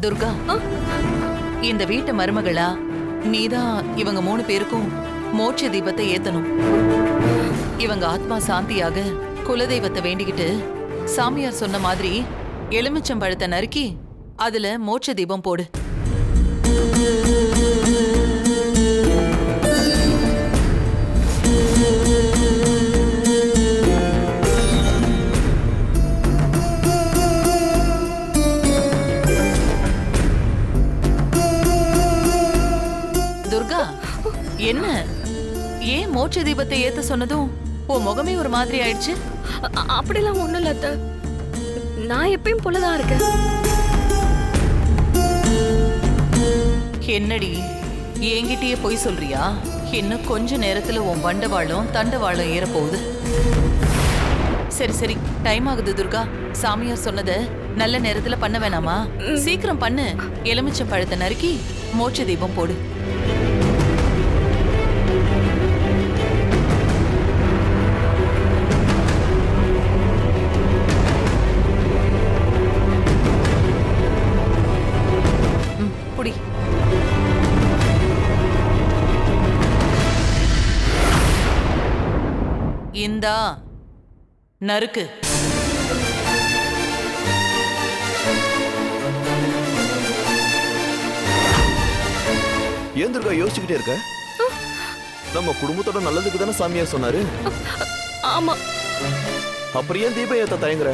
துர்கா, இந்த வீட்டு மருமகளா நீதான் இவங்க 3 பேருக்கும் மோட்ச தீபத்தை ஏத்தணும். இவங்க ஆத்மா சாந்தியாக குலதெய்வத்தை வேண்டிக்கிட்டு சாமியார் சொன்ன மாதிரி எலுமிச்சம்பழத்தை நறுக்கி அதுல மோட்ச தீபம் போடு. துர்கா, என்ன ஏன் மோட்ச தீபத்தை ஏத்த சொன்னதும் உன் முகமே ஒரு மாதிரி ஆயிடுச்சு? அப்படிலாம் ஒண்ணும் இல்ல அத்தை. நான் எப்பயும் போலதான் இருக்கேன். என்னடி என்கிட்டயே பொய் சொல்றியா? இன்னும் கொஞ்ச நேரத்துல உன் வண்டவாளம் தண்டவாளம் ஏற போகுது. சரி சரி, டைம் ஆகுது துர்கா. சாமியார் சொன்னத நல்ல நேரத்துல பண்ண வேணாமா? சீக்கிரம் பண்ணு. எலுமிச்சம் பழத்தை நறுக்கி மோட்ச தீபம் போடு. புடி. இந்தா நறுக்கு. ஏன் துர்கா யோசிச்சுக்கிட்டே இருக்க? நம்ம குடும்பத்தோட நல்லதுக்கு தானே சாமியார் சொன்னாரு. ஆமா. அப்புறம் ஏன் தீபம் ஏத்த தயங்குற?